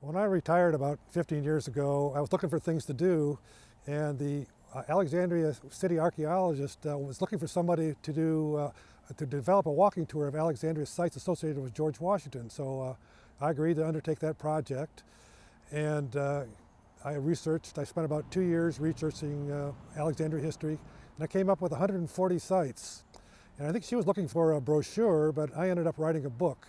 When I retired about 15 years ago, I was looking for things to do, and the Alexandria city archaeologist was looking for somebody to develop a walking tour of Alexandria sites associated with George Washington. So I agreed to undertake that project, and I spent about 2 years researching Alexandria history, and I came up with 140 sites. And I think she was looking for a brochure, but I ended up writing a book.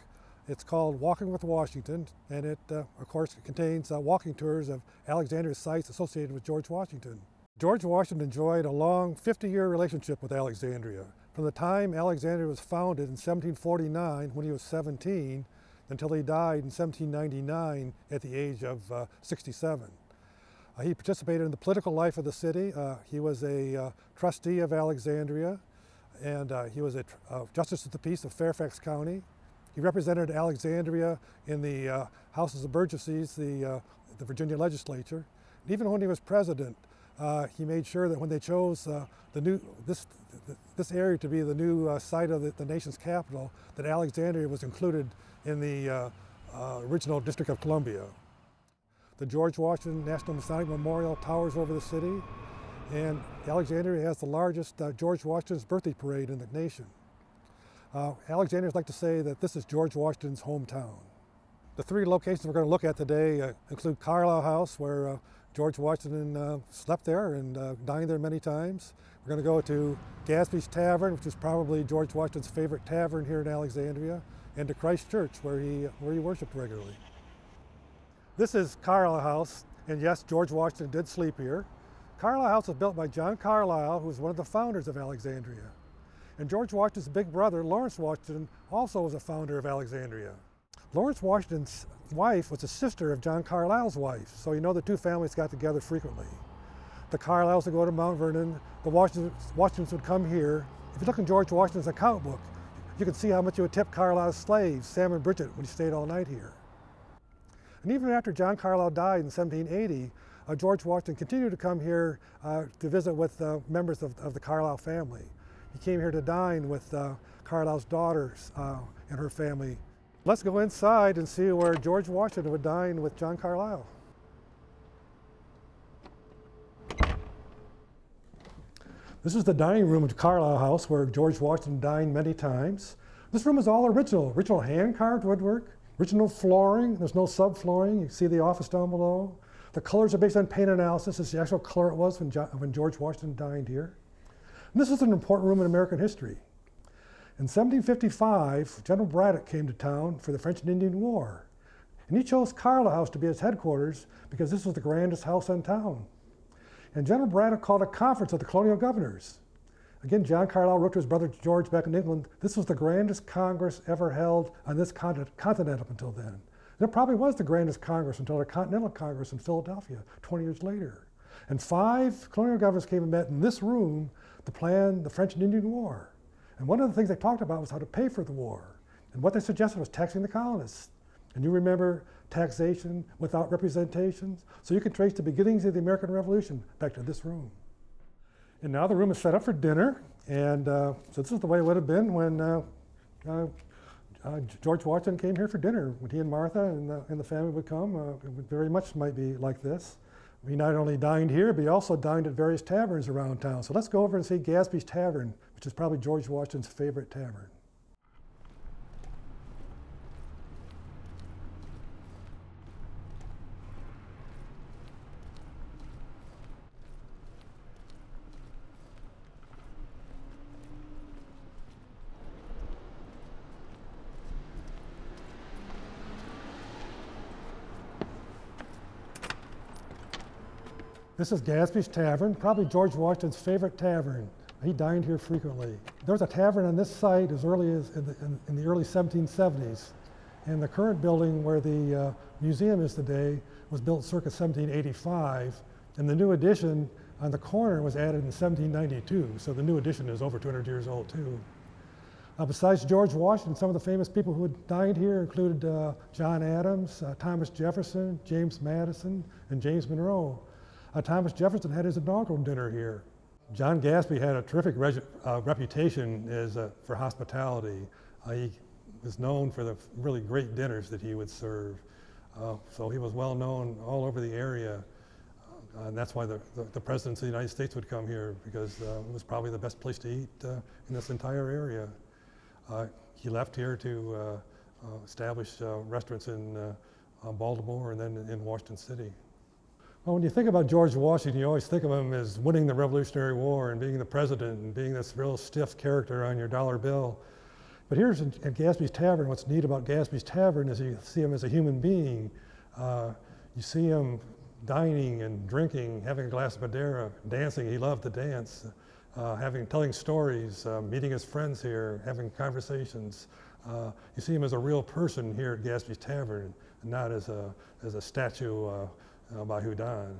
It's called Walking with Washington, and it, of course, contains walking tours of Alexandria sites associated with George Washington. George Washington enjoyed a long 50-year relationship with Alexandria. From the time Alexandria was founded in 1749, when he was 17, until he died in 1799 at the age of 67. He participated in the political life of the city. He was a trustee of Alexandria, and he was a justice of the peace of Fairfax County. He represented Alexandria in the Houses of Burgesses, the Virginia legislature. And even when he was president, he made sure that when they chose this area to be the new site of the nation's capital, that Alexandria was included in the original District of Columbia. The George Washington National Masonic Memorial towers over the city, and Alexandria has the largest George Washington's birthday parade in the nation. Alexandrians like to say that this is George Washington's hometown. The three locations we're going to look at today include Carlyle House, where George Washington slept there and dined there many times. We're going to go to Gadsby Tavern, which is probably George Washington's favorite tavern here in Alexandria, and to Christchurch, where he worshiped regularly. This is Carlyle House, and yes, George Washington did sleep here. Carlyle House was built by John Carlyle, who was one of the founders of Alexandria. And George Washington's big brother, Lawrence Washington, also was a founder of Alexandria. Lawrence Washington's wife was a sister of John Carlyle's wife, so you know the two families got together frequently. The Carlyles would go to Mount Vernon, the Washingtons would come here. If you look in George Washington's account book, you can see how much he would tip Carlyle's slaves, Sam and Bridget, when he stayed all night here. And even after John Carlyle died in 1780, George Washington continued to come here to visit with members of the Carlyle family. He came here to dine with Carlyle's daughters and her family. Let's go inside and see where George Washington would dine with John Carlyle. This is the dining room of Carlyle House, where George Washington dined many times. This room is all original hand-carved woodwork, original flooring. There's no subflooring. You see the office down below. The colors are based on paint analysis. It's the actual color it was when George Washington dined here. And this is an important room in American history. In 1755, General Braddock came to town for the French and Indian War. And he chose Carlyle House to be his headquarters because this was the grandest house in town. And General Braddock called a conference of the colonial governors. Again, John Carlyle wrote to his brother George back in England, this was the grandest Congress ever held on this continent up until then. And it probably was the grandest Congress until the Continental Congress in Philadelphia 20 years later. And 5 colonial governors came and met in this room to plan the French and Indian War. And one of the things they talked about was how to pay for the war. And what they suggested was taxing the colonists. And you remember taxation without representations? So you can trace the beginnings of the American Revolution back to this room. And now the room is set up for dinner. And so this is the way it would have been when George Washington came here for dinner. When he and Martha and the family would come, it would very much might be like this. He not only dined here, but he also dined at various taverns around town. So let's go over and see Gadsby's Tavern, which is probably George Washington's favorite tavern. This is Gadsby's Tavern, probably George Washington's favorite tavern. He dined here frequently. There was a tavern on this site as early as in the early 1770s. And the current building where the museum is today was built circa 1785. And the new addition on the corner was added in 1792. So the new addition is over 200 years old too. Besides George Washington, some of the famous people who had dined here included John Adams, Thomas Jefferson, James Madison, and James Monroe. Thomas Jefferson had his inaugural dinner here. John Gadsby had a terrific reputation for hospitality. He was known for the really great dinners that he would serve. So he was well known all over the area. And that's why the presidents of the United States would come here, because it was probably the best place to eat in this entire area. He left here to establish restaurants in Baltimore and then in Washington City. Well, when you think about George Washington, you always think of him as winning the Revolutionary War and being the president and being this real stiff character on your dollar bill. But here's at Gadsby's Tavern, what's neat about Gadsby's Tavern is you see him as a human being. You see him dining and drinking, having a glass of Madeira, dancing. He loved to dance, telling stories, meeting his friends here, having conversations. You see him as a real person here at Gadsby's Tavern, and not as a statue by Houdon.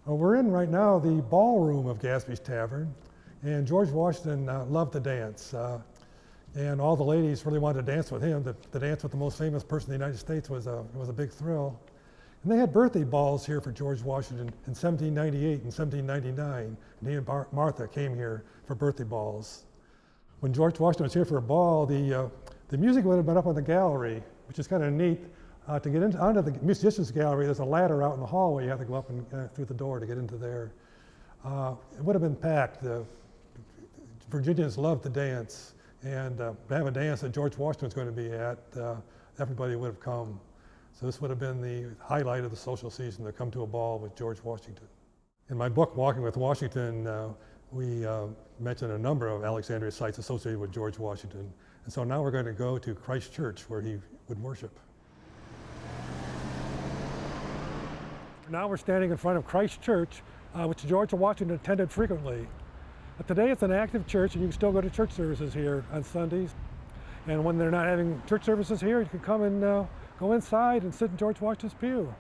Well, we're in right now the Ballroom of Gadsby's Tavern, and George Washington loved to dance. And all the ladies really wanted to dance with him. To dance with the most famous person in the United States was a big thrill. And they had birthday balls here for George Washington in 1798 and 1799. And he and Martha came here for birthday balls. When George Washington was here for a ball, the music would have been up on the gallery, which is kind of neat. To get onto the musicians gallery, there's a ladder out in the hallway. You have to go up and through the door to get into there. It would have been packed. The Virginians loved to dance. And to have a dance that George Washington was going to be at, everybody would have come. So this would have been the highlight of the social season, to come to a ball with George Washington. In my book, Walking with Washington, we mention a number of Alexandria sites associated with George Washington. And so now we're going to go to Christchurch, where he would worship. Now we're standing in front of Christchurch, which George Washington attended frequently. Today it's an active church, and you can still go to church services here on Sundays. And when they're not having church services here, you can come and go inside and sit in George Washington's pew.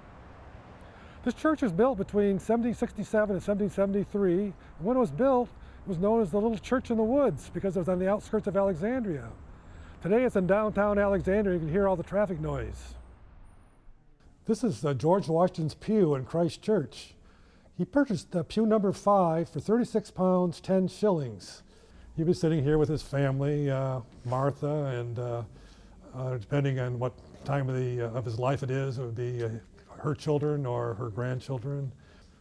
This church was built between 1767 and 1773. And when it was built, it was known as the Little Church in the Woods because it was on the outskirts of Alexandria. Today it's in downtown Alexandria. You can hear all the traffic noise. This is George Washington's pew in Christchurch. He purchased pew number 5 for £36, 10 shillings. He'd be sitting here with his family, Martha, and depending on what time of his life it is, it would be her children or her grandchildren.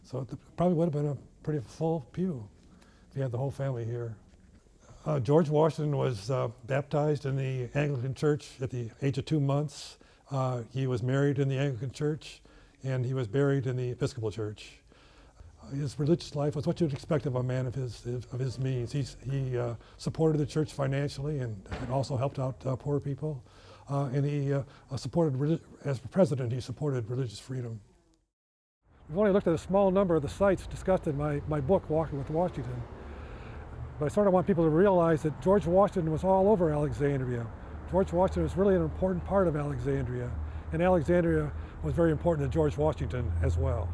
So it probably would have been a pretty full pew if he had the whole family here. George Washington was baptized in the Anglican Church at the age of 2 months. He was married in the Anglican Church, and he was buried in the Episcopal Church. His religious life was what you'd expect of a man of his means. He supported the church financially and also helped out poor people. And he supported, as president, he supported religious freedom. We've only looked at a small number of the sites discussed in my book, Walking with Washington. But I sort of want people to realize that George Washington was all over Alexandria. George Washington was really an important part of Alexandria, and Alexandria was very important to George Washington as well.